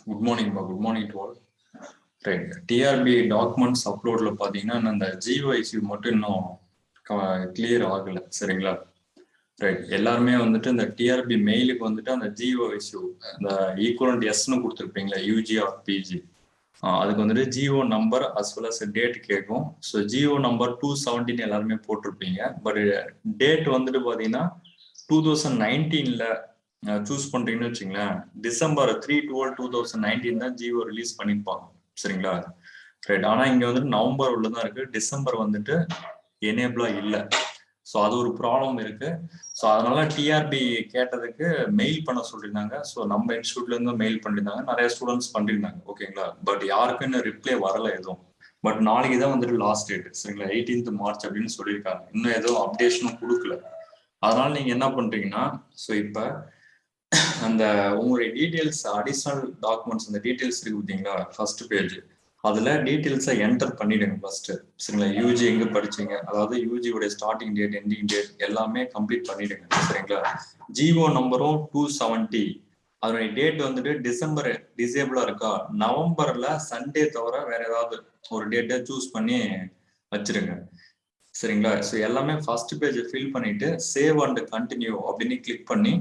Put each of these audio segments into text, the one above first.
Good morning, good morning to all. Right. TRB documents upload la pathina and GOIC மட்டும் இன்னும் clear ஆகல சரிங்களா. Right எல்லாருமே வந்துட்டு இந்த TRB மெயிலுக்கு வந்துட்டு அந்த GOIC அந்த ஈக்குவலன்ட் எஸ்னு கொடுத்துருப்பீங்களா UG ஆர் PG அதுக்கு வந்துட்டு GO number as well as date கேட்கும். ஸோ GO நம்பர் 217 எல்லாருமே போட்டிருப்பீங்க. பட் டேட் வந்துட்டு பார்த்தீங்கன்னா 2019ல சூஸ் பண்றீங்கன்னு வச்சுங்களேன், December 3/12/2019 தான் ஜிஓ ரிலீஸ் பண்ணிருப்பாங்க சரிங்களா. ரைட். ஆனா இங்க வந்துட்டு நவம்பர் உள்ளதான் இருக்கு, டிசம்பர் வந்துட்டு எனேபிளா இல்லை. ஸோ அது ஒரு ப்ராப்ளம் இருக்கு. ஸோ அதனால டிஆர்பி கேட்டதுக்கு மெயில் பண்ண சொல்லியிருந்தாங்க. ஸோ நம்ம இன்ஸ்டியூட்ல இருந்து மெயில் பண்ணியிருந்தாங்க, நிறைய ஸ்டூடெண்ட்ஸ் பண்ணிருந்தாங்க ஓகேங்களா. பட் யாருக்கும் இன்னும் ரிப்ளை வரல எதுவும். பட் நாளைக்கு தான் வந்துட்டு லாஸ்ட் டேட் சரிங்களா, 18th March அப்படின்னு சொல்லியிருக்காங்க. இன்னும் எதுவும் அப்டேஷனும் கொடுக்கல. அதனால நீங்க என்ன பண்றீங்கன்னா, ஸோ இப்போ அந்த உங்களுடைய டீடைல்ஸ் அடிஷனல் டாக்குமெண்ட்ஸ் அந்த டீடைல்ஸ் இருக்கு பார்த்தீங்களா, ஃபர்ஸ்ட் பேஜ் அதுல டீடைல்ஸை என்டர் பண்ணிடுங்க ஃபர்ஸ்ட் சரிங்களா. யூஜி எங்க படிச்சீங்க, அதாவது யூஜியோட ஸ்டார்டிங் டேட் எண்டிங் டேட் எல்லாமே கம்ப்ளீட் பண்ணிடுங்க சரிங்களா. ஜிஓ நம்பரும் 270, அதனுடைய டேட் வந்துட்டு டிசம்பர் டிசேபிளா இருக்கா, நவம்பர்ல சண்டே தவிர வேற ஏதாவது ஒரு டேட்டை சூஸ் பண்ணி வச்சிருங்க சரிங்களா. ஸோ எல்லாமே ஃபர்ஸ்ட் பேஜை ஃபில் பண்ணிட்டு சேவ் அண்ட் கண்டினியூ அப்படின்னு கிளிக் பண்ணி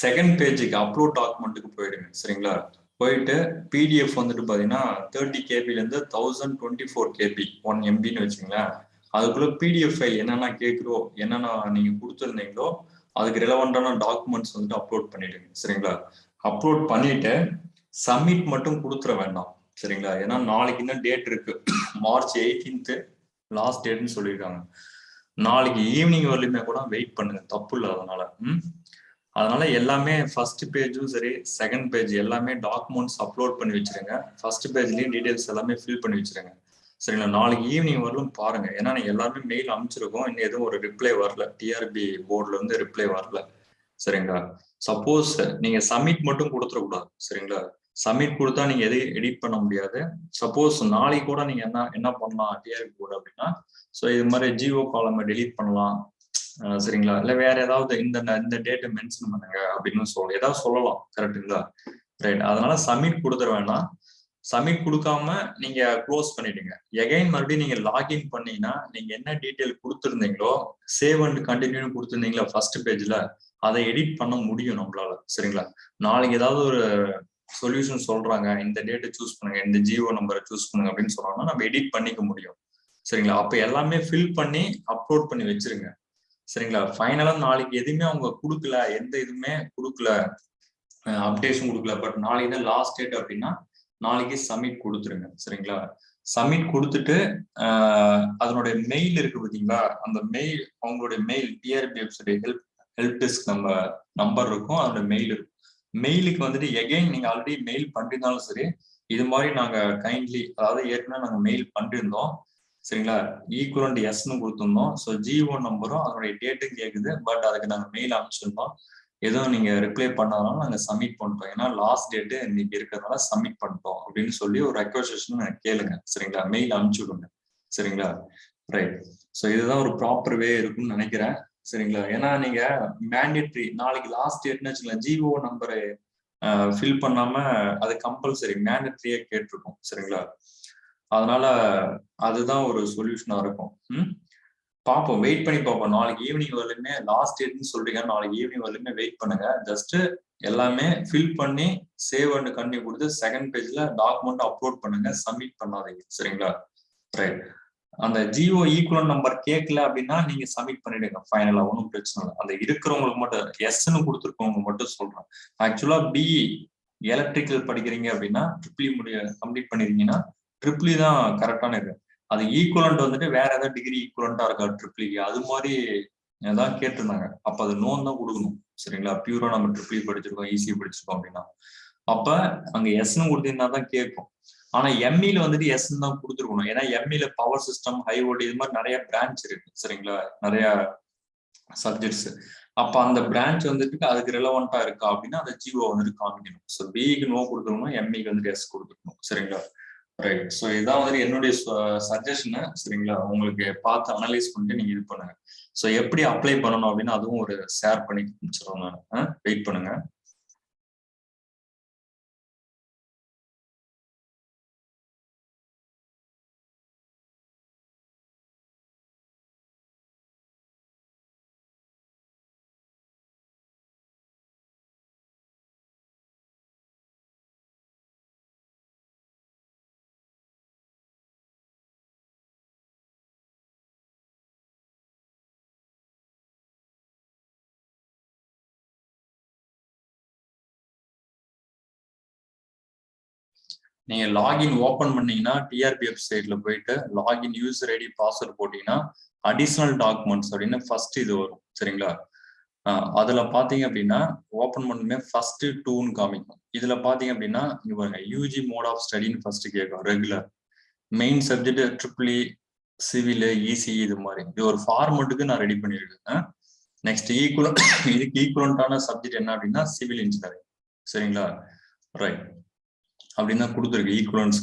செகண்ட் பேஜுக்கு அப்லோட் டாக்குமெண்ட்டுக்கு போயிடுங்க சரிங்களா. போயிட்டு பிடிஎஃப் வந்துட்டு பார்த்தீங்கன்னா 30 KB - 1024 KB 1 MBன்னு வச்சுங்களேன். அதுக்குள்ள பிடிஎஃப் ஃபைல் என்னென்ன கேட்குறோ என்னென்ன நீங்க கொடுத்துருந்தீங்களோ அதுக்கு ரிலவெண்டான டாக்குமெண்ட்ஸ் வந்துட்டு அப்லோட் பண்ணிடுங்க சரிங்களா. அப்லோட் பண்ணிட்டு சப்மிட் மட்டும் கொடுத்துட வேண்டாம் சரிங்களா. ஏன்னா நாளைக்கு இன்னும் டேட் இருக்கு, March 18th லாஸ்ட் டேட்னு சொல்லியிருக்காங்க. நாளைக்கு ஈவினிங் வரலையுமே கூட வெயிட் பண்ணுங்க, தப்பு இல்லை. அதனால எல்லாமே ஃபர்ஸ்ட் பேஜும் சரி செகண்ட் பேஜ் எல்லாமே டாக்குமெண்ட்ஸ் அப்லோட் பண்ணி வச்சிருங்க. ஃபர்ஸ்ட் பேஜ்லயும் டீடைல்ஸ் எல்லாமே ஃபில் பண்ணி வச்சிருங்க சரிங்களா. நாளைக்கு ஈவினிங் வரலும் பாருங்க, ஏன்னா நீங்க எல்லாருமே மெயில் அனுப்பிச்சிருக்கோம், இன்னும் எதுவும் ஒரு ரிப்ளை வரல, டிஆர்பி போர்ட்ல இருந்து ரிப்ளை வரல சரிங்களா. சப்போஸ் நீங்க சப்மிட் மட்டும் கொடுத்துடக்கூடாது சரிங்களா. சப்மிட் கொடுத்தா நீங்க எதையும் எடிட் பண்ண முடியாது. சப்போஸ் நாளைக்கு கூட நீங்க என்ன பண்ணலாம் டிஆர்பி போர்டு அப்படின்னா, ஸோ இது மாதிரி ஜிஓ காலமை டெலீட் பண்ணலாம் சரிங்களா. இல்ல வேற ஏதாவது இந்த டேட்டை மென்ஷன் பண்ணுங்க அப்படின்னு ஏதாவது சொல்லலாம் கரெக்டுங்களா. ரைட். அதனால சப்மிட் கொடுத்துட வேணாம். சப்மிட் கொடுக்காம நீங்க க்ளோஸ் பண்ணிடுங்க. எகைன் மறுபடியும் நீங்க லாகின் பண்ணீங்கன்னா நீங்க என்ன டீட்டெயில் கொடுத்துருந்தீங்களோ சேவ் அண்ட் கண்டினியூ கொடுத்துருந்தீங்களா ஃபர்ஸ்ட் பேஜ்ல, அதை எடிட் பண்ண முடியும் நம்மளால சரிங்களா. நாளைக்கு ஏதாவது ஒரு சொல்யூஷன் சொல்றாங்க, இந்த டேட்டை சூஸ் பண்ணுங்க, இந்த ஜிஓ நம்பரை சூஸ் பண்ணுங்க அப்படின்னு சொன்னாங்கன்னா நம்ம எடிட் பண்ணிக்க முடியும் சரிங்களா. அப்ப எல்லாமே ஃபில் பண்ணி அப்லோட் பண்ணி வச்சிருங்க சரிங்களா. ஃபைனலா நாளைக்கு எதுவுமே அவங்க கொடுக்கல, எந்த இதுவுமே கொடுக்கல, அப்டேஷன் கொடுக்கல, பட் நாளைக்கு தான் லாஸ்ட் டேட் அப்படின்னா நாளைக்கு சப்மிட் கொடுத்துருங்க சரிங்களா. சப்மிட் கொடுத்துட்டு அதனுடைய மெயில் இருக்கு பார்த்தீங்களா, அந்த மெயில் அவங்களுடைய mail TRP website help desk number இருக்கும், அதோட மெயில் இருக்கும். மெயிலுக்கு வந்துட்டு எகைன் நீங்க ஆல்ரெடி மெயில் பண்ணிருந்தாலும் சரி, இது மாதிரி நாங்க கைண்ட்லி, அதாவது ஏற்கனவே நாங்க மெயில் பண்ணிருந்தோம் சரிங்களா, ஈக்குவலன்ட் எஸ்ன்னு கொடுத்துருந்தோம். ஸோ ஜிஓ நம்பரும் அதனுடைய டேட்டும் கேட்குது, பட் அதுக்கு நாங்கள் மெயில் அனுப்பிச்சிருந்தோம், எதுவும் நீங்க ரிப்ளை பண்ணாலும் நாங்கள் சப்மிட் பண்ணிட்டோம், ஏன்னா லாஸ்ட் டேட்டு இன்னைக்கு இருக்கிறதுனால சப்மிட் பண்ணிட்டோம் அப்படின்னு சொல்லி ஒரு ரெக்வஸ்டேஷன் கேளுங்க சரிங்களா. மெயில் அனுப்பிச்சு விடுங்க சரிங்களா. ரைட். ஸோ இதுதான் ஒரு ப்ராப்பர் வே இருக்குன்னு நினைக்கிறேன் சரிங்களா. ஏன்னா நீங்க மேண்டேட்ரி நாளைக்கு லாஸ்ட் டேட்னு வச்சுக்கலாம், ஜிஓ நம்பரை ஃபில் பண்ணாம அது கம்பல்சரி மேண்டேட்ரியே கேட்டிருக்கோம் சரிங்களா. அதனால அதுதான் ஒரு சொல்யூஷனா இருக்கும். பார்ப்போம், வெயிட் பண்ணி பார்ப்போம். நாளைக்கு ஈவினிங் வரலுமே லாஸ்ட் டேட்னு சொல்றீங்க, நாளைக்கு ஈவினிங் வரலுமே வெயிட் பண்ணுங்க. ஜஸ்ட் எல்லாமே ஃபில் பண்ணி சேவ் அண்ட் கண்டினியூ கொடுத்து செகண்ட் பேஜ்ல டாக்குமெண்ட் அப்லோட் பண்ணுங்க, சப்மிட் பண்ணாதீங்க சரிங்களா. ரைட். அந்த ஜிஓ ஈக்குவலன்ட் நம்பர் கேட்கல அப்படின்னா நீங்க சப்மிட் பண்ணிடுங்க ஃபைனலா, ஒன்றும் பிரச்சனை இல்லை. அந்த இருக்கிறவங்களுக்கு மட்டும் எஸ்ன்னு கொடுத்துருக்கவங்க மட்டும் சொல்றேன். ஆக்சுவலா பிஇ எலக்ட்ரிக்கல் படிக்கிறீங்க அப்படின்னா ட்ரிபிள் கம்ப்ளீட் பண்ணிருக்கீங்கன்னா ட்ரிபிள் தான் கரெக்டான இது. அது ஈக்குவலன்ட் வந்துட்டு வேற ஏதாவது டிகிரி ஈக்குவலண்டா இருக்கா ட்ரிபிள், அது மாதிரி ஏதாவது கேட்டிருந்தாங்க, அப்ப அது நோன் தான் கொடுக்கணும் சரிங்களா. பியூரா நம்ம ட்ரிபிள் படிச்சிருக்கோம், ஈஸியா படிச்சிருக்கோம் அப்படின்னா அப்ப அங்க எஸ்ன்னு கொடுத்தீங்கன்னா தான் கேட்கும். ஆனா எம்இல வந்துட்டு எஸ்ன்னு தான் கொடுத்துருக்கணும், ஏன்னா எம்இல பவர் சிஸ்டம், ஹை வோல்டேஜ் இது மாதிரி நிறைய பிரான்ச் இருக்கு சரிங்களா, நிறைய சப்ஜெக்ட்ஸ். அப்ப அந்த பிரான்ச் வந்துட்டு அதுக்கு ரிலவெண்டா இருக்கா அப்படின்னா அந்த ஜிஓ வந்துட்டு காமிக்கணும். ஸோ பிஇக்கு நோ கொடுத்துருக்கணும், எம்இக்கு வந்துட்டு எஸ் கொடுத்துருக்கணும் சரிங்களா. ரைட். ஸோ இதான் வந்து என்னுடைய சஜஷனு சரிங்களா. உங்களுக்கு பார்த்து அனலைஸ் பண்ணிட்டு நீங்க இது பண்ணுங்க. ஸோ எப்படி அப்ளை பண்ணணும் அப்படின்னு அதுவும் ஒரு ஷேர் பண்ணி முடிச்சிடுறோம் நான். வெயிட் பண்ணுங்க. நீங்க லாகின் ஓபன் பண்ணீங்கன்னா டிஆர்பி வெப்சைட்ல போயிட்டு லாகின் யூசர் ஐடி பாஸ்வேர்ட் போட்டீங்கன்னா அடிஷனல் டாக்குமெண்ட்ஸ் அப்படின்னு ஃபர்ஸ்ட் இது வரும் சரிங்களா. அதுல பாத்தீங்க அப்படின்னா ஓபன் பண்ணுமே ஃபர்ஸ்ட் டூன்னு காமிக்கும். இதுல பாத்தீங்க அப்படின்னா இங்க பாருங்க யூஜி மோட் ஆஃப் ஸ்டடின்னு ஃபர்ஸ்ட் கேட்கும். Regular main subject triple civil EC இது மாதிரி இது ஒரு ஃபார்மெட்டுக்கு நான் ரெடி பண்ணியிருக்கேன். நெக்ஸ்ட் ஈக்குவல் இதுக்கு ஈக்குவலண்டான சப்ஜெக்ட் என்ன அப்படின்னா சிவில் இன்ஜினியரிங் சரிங்களா. ரைட் அப்படின்னு தான் கொடுத்துருக்கு ஈக்குவலன்ஸ்.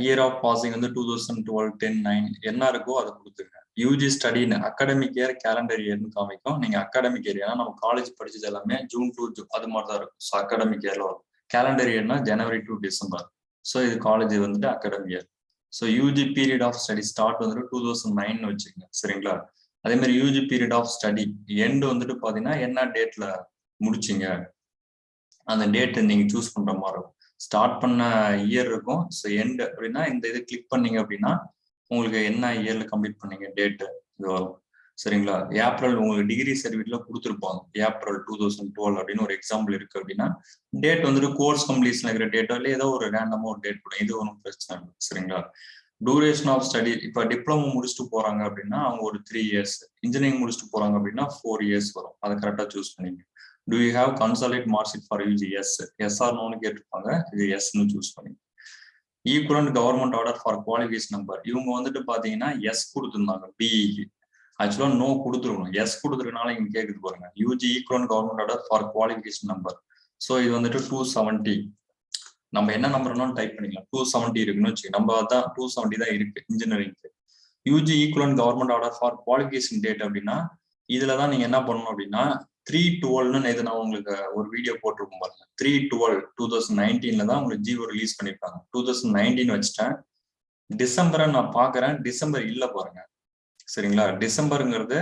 இயர் ஆஃப் பாசிங் வந்து 2012 10/9 என்ன இருக்கோ அதை கொடுத்துருங்க. யூஜி ஸ்டடின்னு அகாடமிக் இயர் கேலண்டர் இயர்னு காமிக்கும். நீங்க அகாடமிக் இயர் ஏன்னா நம்ம காலேஜ் படிச்சது எல்லாமே ஜூன் டு அது மாதிரி தான் இருக்கும். ஸோ அகாடமிக் இயர்ல வரும். கேலண்டர் இயர்னா ஜனவரி டு டிசம்பர். ஸோ இது காலேஜ் வந்துட்டு academic year. So UG period of study start வந்துட்டு 2009 வச்சுக்கோங்க சரிங்களா. அதே மாதிரி UG period of study end வந்துட்டு பாத்தீங்கன்னா என்ன டேட்ல முடிச்சிங்க அந்த டேட் நீங்க சூஸ் பண்ற மாதிரி இருக்கும். ஸ்டார்ட் பண்ண இயர் இருக்கும். ஸோ எண்ட் அப்படின்னா இந்த இது கிளிக் பண்ணீங்க அப்படின்னா உங்களுக்கு என்ன இயர்ல கம்ப்ளீட் பண்ணீங்க டேட் இது வரும் சரிங்களா. ஏப்ரல் உங்களுக்கு டிகிரி சர்டிஃபிகேட்ல கொடுத்துருப்பாங்க. ஏப்ரல் 2012 அப்படின்னு ஒரு எக்ஸாம்பிள் இருக்கு அப்படின்னா டேட் வந்துட்டு கோர்ஸ் கம்ப்ளீஷன் இருக்கிற டேட்டோ இல்லை ஏதோ ஒரு ரேண்டமா ஒரு டேட் கொடுங்க. இது ஒன்றும் பிரச்சனை இல்லை சரிங்களா. டூரேஷன் ஆஃப் ஸ்டடி இப்போ டிப்ளமோ முடிச்சுட்டு போறாங்க அப்படின்னா அவங்க ஒரு 3 years, இன்ஜினியரிங் முடிச்சுட்டு போறாங்க அப்படின்னா 4 years வரும். அதை கரெக்டாக சூஸ் பண்ணிங்க. Do you have consolidate mark sheet for UG? Yes. Yes or no கேட்டிருப்பாங்க. இது எஸ்ன்னு சூஸ் பண்ணி. Equivalent government order for qualification number இவங்க வந்துட்டு பாத்தீங்கன்னா எஸ் கொடுத்துருந்தாங்க பிஇக்கு. ஆக்சுவலா நோ கொடுத்துருக்கணும். எஸ் கொடுத்துருக்கனால இங்க கேக்குது பாருங்க. UG equivalent government order for qualification number. So இது வந்துட்டு 270. நம்ம என்ன நம்பர்னாலும் டைப் பண்ணிக்கலாம். 270 இருக்குன்னு வச்சு நம்ம அதான் 270 தான் இருக்கு இன்ஜினியரிங்க்கு. UG equivalent government order for qualification date அப்படின்னா இதுலதான் நீங்க என்ன பண்ணணும் அப்படின்னா 3/12 இது நான் உங்களுக்கு ஒரு வீடியோ போட்டிருக்கோம் பாருங்க. 3/12/2019 தான் உங்களுக்கு ஜியோ ரிலீஸ் பண்ணிருக்காங்க. 2019 வச்சுட்டேன். டிசம்பரை நான் பாக்குறேன். டிசம்பர் இல்ல பாருங்க சரிங்களா. டிசம்பருங்கிறது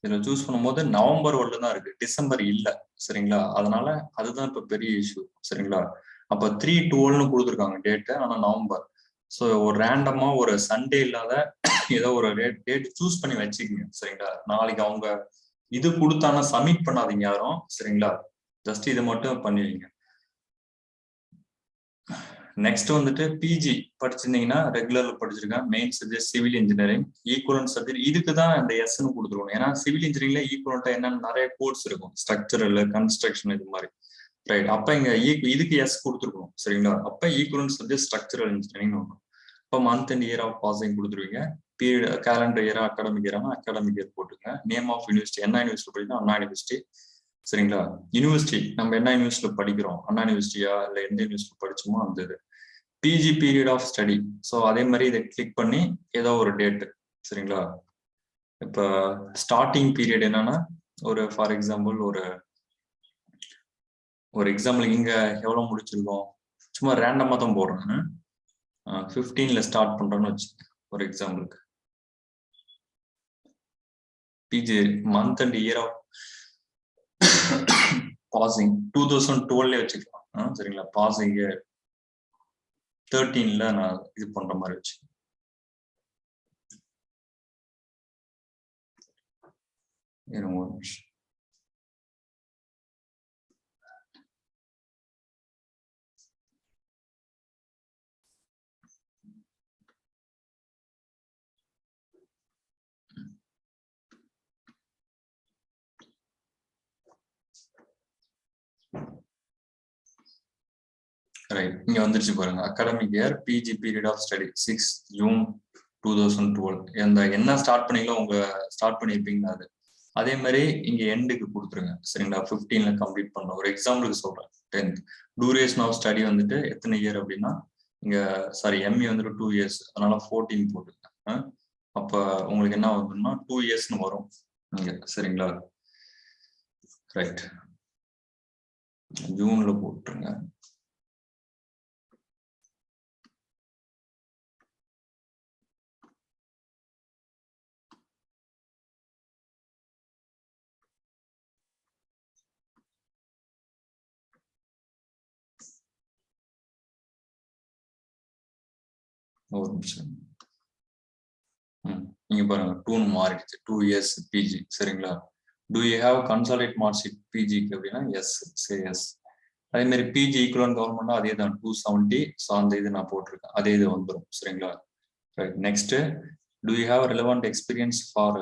இதுல சூஸ் பண்ணும்போது நவம்பர் 1 தான் இருக்கு. டிசம்பர் இல்ல சரிங்களா. அதனால அதுதான் இப்ப பெரிய இஷ்யூ சரிங்களா. அப்ப 3/12 கொடுத்துருக்காங்க டேட்டு. ஆனா நவம்பர். ஸோ ஒரு ரேண்டமா ஒரு சண்டே இல்லாத ஏதோ ஒரு டேட் சூஸ் பண்ணி வச்சுக்கோங்க சரிங்களா. நாளைக்கு அவங்க இது கொடுத்தானா சப்மிட் பண்ணாதீங்க யாரும் சரிங்களா. ஜஸ்ட் இதை மட்டும் பண்ணிடுங்க. நெக்ஸ்ட் வந்துட்டு பிஜி படிச்சிருந்தீங்கன்னா ரெகுலர்ல படிச்சிருக்கேன். Main subject civil engineering equivalent subject இதுக்கு தான் இந்த எஸ்ன்னு கொடுத்துருக்கணும். ஏன்னா சிவில் இன்ஜினியரிங்ல ஈக்குவலண்டா என்னன்னு நிறைய கோர்ஸ் இருக்கும். ஸ்ட்ரக்சரல் கன்ஸ்ட்ரக்ஷன் இது மாதிரி ரைட். அப்ப இங்க இதுக்கு எஸ் கொடுத்துருக்கணும் சரிங்களா. அப்ப ஈக்குவலன்ட் சப்ஜெக்ட் ஸ்ட்ரக்சரல் இன்ஜினியரிங் வரும். இப்போ month and year of passing கொடுத்துருவீங்க. பீரியட் கேலண்டர் இயரா அகாடமிக் இயரானா அகாடமிக் இயர் போட்டுங்க. நேம் ஆஃப் யூனிவர்சிட்டி என்ன யூனிவர்சிட்டி படிக்கணும் அண்ணா யூனிவர்சிட்டி சரிங்களா. யூனிவர்சிட்டி நம்ம என்ன யூனிவர்சிட்டியில படிக்கிறோம் அண்ணா யூனிவர்சிட்டியா இல்லை எந்த யூனிவர்சிட்டி படிச்சோமோ அந்த இது. PG period of study. So அதே மாதிரி இதை கிளிக் பண்ணி ஏதோ ஒரு டேட்டு சரிங்களா. இப்போ ஸ்டார்டிங் பீரியட் என்னன்னா ஒரு ஃபார் எக்ஸாம்பிள் ஒரு எக்ஸாம்பிள் இங்க எவ்வளவு முடிச்சிருக்கோம் சும்மா ரேண்டமா தான் போடுறேன். 15ல ஸ்டார்ட் பண்றோம்னு வச்சு ஒரு எக்ஸாம்பிளுக்கு. PG month and year of passing 2012 வச்சுக்கலாம் சரிங்களா. பாசிங் 13ல நான் இது பண்ற மாதிரி வச்சு ஒரு நிமிஷம். ரைட் இங்க வந்துருச்சு பாருங்க. Academic year PG period of study 6 June 2012. என்ன ஸ்டார்ட் பண்ணீங்களோ உங்க ஸ்டார்ட் பண்ணிருப்பீங்களா அது அதே மாதிரி இங்க எண்டுக்கு கொடுத்துருங்க சரிங்களா. 15ல கம்ப்ளீட் பண்ணோம். ஒரு எக்ஸாம்பிளுக்கு சொல்றேன். 10th டூரேஷன் ஆஃப் ஸ்டடி வந்துட்டு எத்தனை இயர் அப்படின்னா இங்க சாரி எம்இ வந்துட்டு 2 years அதனால 14 போட்டுருங்க. அப்ப உங்களுக்கு என்ன வருதுன்னா 2 yearsன்னு வரும் இங்க சரிங்களா. ரைட் ஜூன்ல போட்டுருங்க. ஒரு நிமிஷம். நீங்க பாருங்க 2 மாறிடுச்சு. 2 years பிஜி சரிங்களா. Do you have consolidate mark sheet பிஜிக்கு அப்படின்னா எஸ் சே எஸ். அதே மாதிரி பிஜி ஈக்குவலன்ட் கவர்மெண்ட் அதே தான் 270. ஸோ அந்த இது நான் போட்டிருக்கேன், அதே இது வந்துடும். சரிங்களா? Right. Next, do you have relevant experience for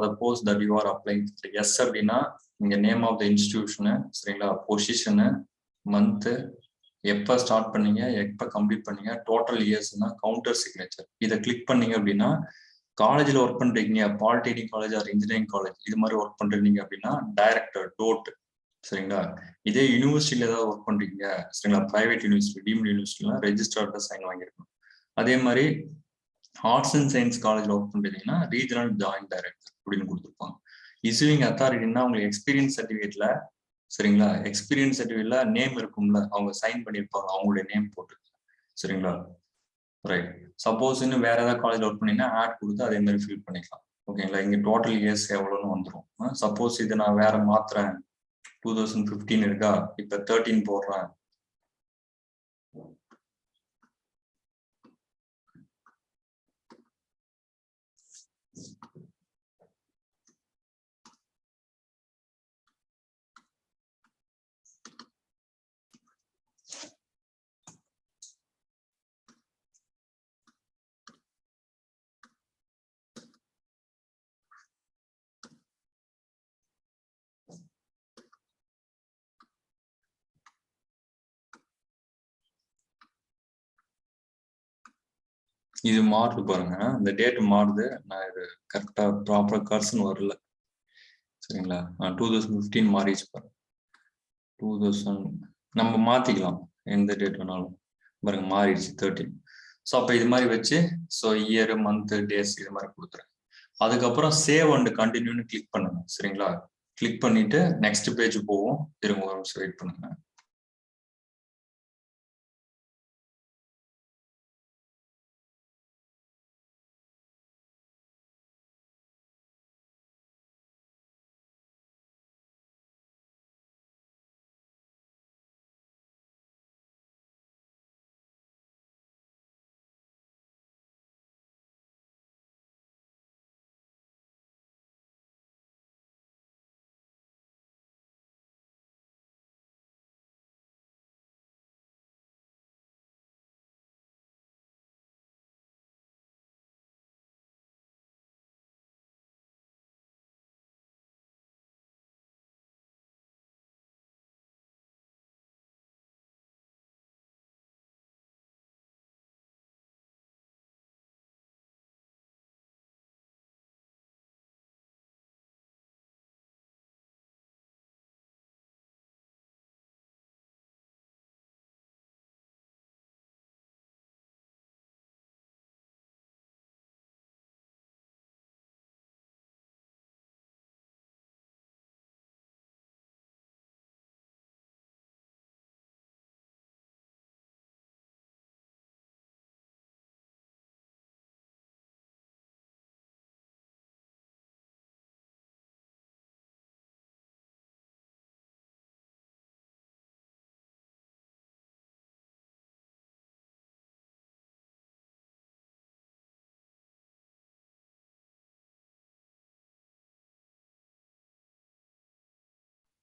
the post that you are applying? Yes அப்படின்னா நீங்க நேம் ஆஃப் த இன்ஸ்டிடியூஷனு, சரிங்களா, பொசிஷனு, மந்த்து, எப்போ ஸ்டார்ட் பண்ணீங்க, எப்போ கம்ப்ளீட் பண்ணீங்க, டோட்டல் இயர்ஸ்னா கவுண்டர் சிக்னேச்சர். இதை கிளிக் பண்ணீங்க அப்படின்னா காலேஜில் ஒர்க் பண்றீங்க, polytechnic college or engineering college இது மாதிரி ஒர்க் பண்றீங்க அப்படின்னா டைரக்டர் டோட். சரிங்களா? இதே யூனிவர்சிட்டியில ஏதாவது ஒர்க் பண்றீங்க, சரிங்களா, பிரைவேட் யூனிவர்சிட்டி, டீம்டு யூனிவர்சிட்டிலாம் ரெஜிஸ்டர்ட சைன் வாங்கியிருக்கணும். அதே மாதிரி ஆர்ட்ஸ் அண்ட் சயின்ஸ் காலேஜ்ல ஒர்க் பண்றீங்கன்னா ரீஜனல் ஜாயிண்ட் டைரக்டர் அப்படின்னு கொடுத்துருப்பாங்க. இஸ்யூவிங் அத்தாரிட்டின்னா உங்களுக்கு எக்ஸ்பீரியன்ஸ் சர்டிஃபிகேட்ல, சரிங்களா, எக்ஸ்பீரியன்ஸ் சர்டிஃபிகேட்ல நேம் இருக்கும்ல, அவங்க சைன் பண்ணியிருப்பாங்க, அவங்களுடைய நேம் போட்டு. சரிங்களா? ரைட். சப்போஸ் இன்னும் வேற ஏதாவது காலேஜ் ஒர்க் பண்ணீங்கன்னா ஆட் கொடுத்து அதே மாதிரி ஃபில் பண்ணிக்கலாம். ஓகேங்களா? இங்க டோட்டல் இயர்ஸ் எவ்வளோன்னு வந்துடும். சப்போஸ் இது நான் வேற மாத்துறேன், 2015 இருக்கா, இப்ப 13 போடுறேன், இது மாறுது பாருங்க, இந்த டேட் மாறுது. நான் இது கரெக்டா ப்ராப்பரா கர்சன் வரல. சரிங்களா? 2015 மாறிச்சு பாருங்க. 2000 நம்ம மாத்திக்கலாம், எந்த டேட் வேணாலும் பாருங்க, மாறிடுச்சு 13. ஸோ அப்போ இது மாதிரி வச்சு, ஸோ இயர், மந்த், டேஸ் இது மாதிரி கொடுத்துறேன். அதுக்கப்புறம் சேவ் அண்ட் கண்டினியூன்னு கிளிக் பண்ணுங்க. சரிங்களா? கிளிக் பண்ணிட்டு நெக்ஸ்ட் பேஜ் போவோம். திரும்ப ஒரு நிமிஷம் வெயிட் பண்ணுங்க.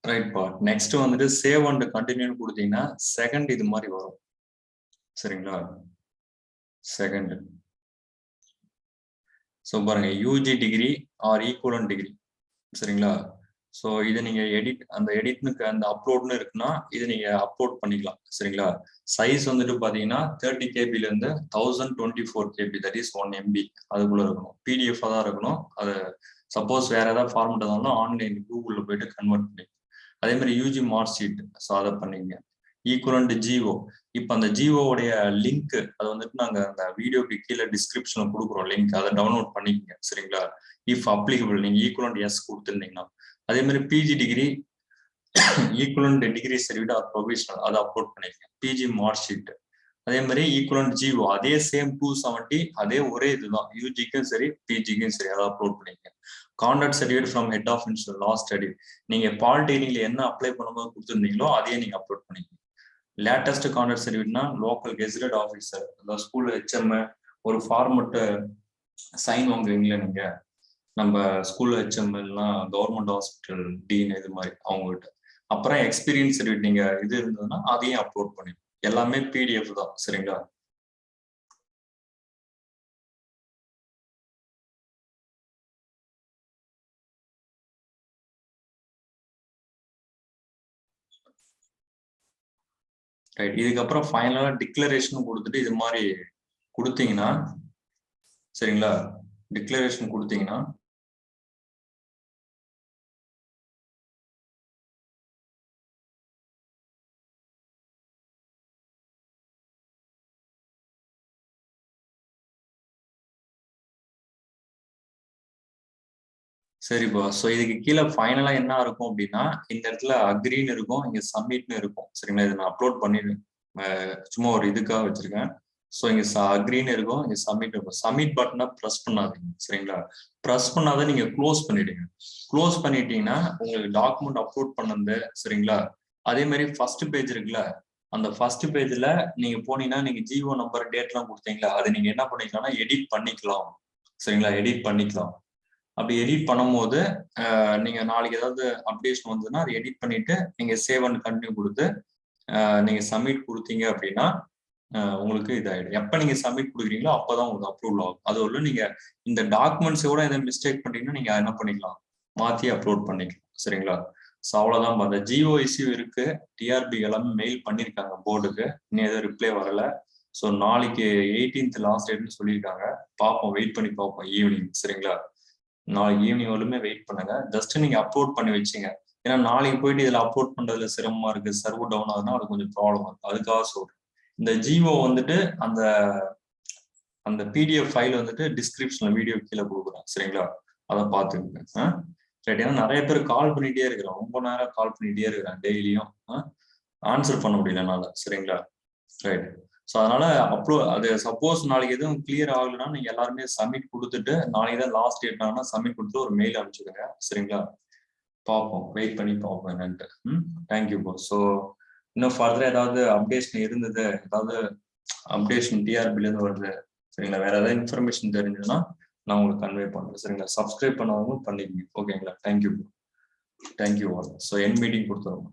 ரைட் பா. நெக்ஸ்ட் வந்துட்டு சேவ் அண்ட் கண்டினியூன்னு கொடுத்தீங்கன்னா செகண்ட் இது மாதிரி வரும். சரிங்களா? செகண்ட். ஸோ பாருங்க, UG degree or equivalent degree. சரிங்களா? ஸோ இதை நீங்க அந்த எடிட்னுக்கு அந்த அப்லோட்னு இருக்குன்னா இதை நீங்க அப்லோட் பண்ணிக்கலாம். சரிங்களா? சைஸ் வந்துட்டு பாத்தீங்கன்னா 30 கேபில இருந்து 1024 கேபி, தட் இஸ் 1 MB அதுக்குள்ள இருக்கணும். பிடிஎஃப் தான் இருக்கணும். அது சப்போஸ் வேற ஏதாவது ஃபார்மெட் இருந்தாலும் ஆன்லைன் கூகுளில் போயிட்டு கன்வெர்ட் பண்ணி. அதே மாதிரி யூஜி மார்க் ஷீட், ஸோ அதை பண்ணிங்க. Equivalent GO. இப்போ அந்த ஜிஓடைய லிங்க் அது வந்துட்டு நாங்கள் அந்த வீடியோக்கு கீழே டிஸ்கிரிப்ஷன்ல கொடுக்குறோம் லிங்க், அதை டவுன்லோட் பண்ணிக்கங்க. சரிங்களா? இஃப் அப்ளிகபிள் நீங்க ஈக்குவலன்ட் எஸ் கொடுத்துருந்தீங்கன்னா. அதே மாதிரி PG degree equivalent degree certificate or provisional அதை அப்லோட் பண்ணிருக்கேன். பிஜி மார்க் ஷீட் அதே மாதிரி ஈக்குவலன்ட் ஜிஓ அதே சேம் 270, அதே ஒரே இதுதான், யூஜிக்கும் சரி பிஜிக்கும் சரி, அதை அப்லோட் பண்ணிருக்கேன். Contact certificate from head of institute last study, நீங்க பாலிடெக்னிக்ல என்ன அப்ளை பண்ணும்போது கொடுத்துருந்தீங்களோ அதையே நீங்க அப்லோட் பண்ணிக்கணும். லேட்டஸ்ட் கான்டாக்ட் சர்டிஃபிகேட்னா லோக்கல் கெசட்டட் ஆஃபீஸர், அதாவது ஸ்கூல் ஹெச்எம் ஒரு ஃபார்மெட் சைன் வாங்குவீங்களா நீங்க, நம்ம ஸ்கூல் ஹெச்எம்எல்லாம் கவர்மெண்ட் ஹாஸ்பிட்டல் டீன் இது மாதிரி அவங்ககிட்ட. அப்புறம் எக்ஸ்பீரியன்ஸ் சர்டிஃபிகேட் நீங்க இது இருந்ததுன்னா அதையும் அப்லோட் பண்ணி எல்லாமே பிடிஎஃப் தான் சரிங்களா. ரைட். இதுக்கப்புறம் ஃபைனலா டிக்ளரேஷன் கொடுத்துட்டு இது மாதிரி கொடுத்தீங்கன்னா சரிங்களா, டிக்ளரேஷன் கொடுத்தீங்கன்னா சரிப்பா. ஸோ இதுக்கு கீழே ஃபைனலா என்ன இருக்கும் அப்படின்னா, இந்த இடத்துல அக்ரின்னு இருக்கும், இங்க சப்மிட்னு இருக்கும் சரிங்களா. இதை நான் அப்லோட் பண்ணிடுவேன், சும்மா ஒரு இதுக்காக வச்சிருக்கேன். ஸோ இங்க அக்ரின்னு இருக்கும், இங்க சப்மிட் இருக்கும். சப்மிட் பட்டனை ப்ரெஸ் பண்ணாதீங்க சரிங்களா. ப்ரெஸ் பண்ணாத நீங்க க்ளோஸ் பண்ணிடுங்க. க்ளோஸ் பண்ணிட்டீங்கன்னா உங்களுக்கு டாக்குமெண்ட் அப்லோட் பண்ணது சரிங்களா. அதே மாதிரி ஃபர்ஸ்ட் பேஜ் இருக்குல்ல, அந்த ஃபர்ஸ்ட் பேஜ்ல நீங்க போனீங்கன்னா நீங்க ஜிஓ நம்பர் டேட்லாம் கொடுத்தீங்களா, அதை நீங்க என்ன பண்ணிக்கலாம்னா எடிட் பண்ணிக்கலாம் சரிங்களா. எடிட் பண்ணிக்கலாம். அப்படி எடிட் பண்ணும்போது நீங்க நாளைக்கு ஏதாவது அப்டேஷன் வந்ததுன்னா அதை எடிட் பண்ணிட்டு நீங்க சேவ் அண்ட் கண்டினியூ கொடுத்து நீங்க சப்மிட் கொடுத்தீங்க அப்படின்னா உங்களுக்கு இதாயிடும். எப்ப நீங்க சப்மிட் கொடுக்குறீங்களோ அப்பதான் உங்களுக்கு அப்ரூவல் ஆகும். அது உள்ள நீங்க இந்த டாக்குமெண்ட்ஸோட எதாவது மிஸ்டேக் பண்ணீங்கன்னா நீங்க என்ன பண்ணிக்கலாம், மாத்தி அப்லோட் பண்ணிக்கலாம் சரிங்களா. ஸோ அவ்வளவுதான். அந்த ஜிஓ இஷ்யூ இருக்கு, டிஆர்பி எல்லாமே மெயில் பண்ணியிருக்காங்க போர்டுக்கு, இன்னும் எதுவும் ரிப்ளை வரல. ஸோ நாளைக்கு 18th லாஸ்ட் டேட்னு சொல்லியிருக்காங்க. பார்ப்போம், வெயிட் பண்ணி பார்ப்போம் ஈவினிங் சரிங்களா. நாளைக்கு ஈவினிங் வரலுமே வெயிட் பண்ணுங்க. ஜஸ்ட் நீங்க அப்லோட் பண்ணி வச்சுங்க. ஏன்னா நாளைக்கு போயிட்டு இதுல அப்லோட் பண்றதுல சிரமமா இருக்கு, சர்வர் டவுன் ஆகுதுன்னா அது கொஞ்சம் ப்ராப்ளம் இருக்கு. அதுக்காக சொல்றேன். இந்த ஜிஓ வந்துட்டு அந்த அந்த பிடிஎஃப் ஃபைல் வந்துட்டு டிஸ்கிரிப்ஷன்ல வீடியோ கீழே கொடுக்குறேன் சரிங்களா, அதை பார்த்துக்கோங்க. ரைட். ஏன்னா நிறைய பேர் கால் பண்ணிட்டே இருக்கிறோம், ரொம்ப நேரம் கால் பண்ணிட்டே இருக்கிறேன் டெய்லியும், ஆன்சர் பண்ண முடியல என்னால சரிங்களா. ரைட். ஸோ அதனால அது சப்போஸ் நாளைக்கு எதுவும் கிளியர் ஆகலைன்னா நீங்க எல்லாருமே சப்மிட் கொடுத்துட்டு, நாளைக்கு தான் லாஸ்ட் டேட் ஆனா சப்மிட் கொடுத்து ஒரு மெயில் அனுப்பிச்சுடுங்க சரிங்களா. பார்ப்போம், வெயிட் பண்ணி பார்ப்போம் என்னன்ட்டு. Thank you bro. ஸோ இன்னும் ஃபர்தர் ஏதாவது அப்டேஷன் இருந்தது, ஏதாவது அப்டேஷன் டிஆர்பில இருந்து வருது சரிங்களா, வேற ஏதாவது இன்ஃபர்மேஷன் தெரிஞ்சதுன்னா நான் உங்களுக்கு கன்வே பண்றேன் சரிங்களா. சப்ஸ்கிரைப் பண்ணவங்க பண்ணிக்கங்க ஓகேங்களா. Thank you bro, thank you all. So என் மீட்டிங் கொடுத்துருவோம்.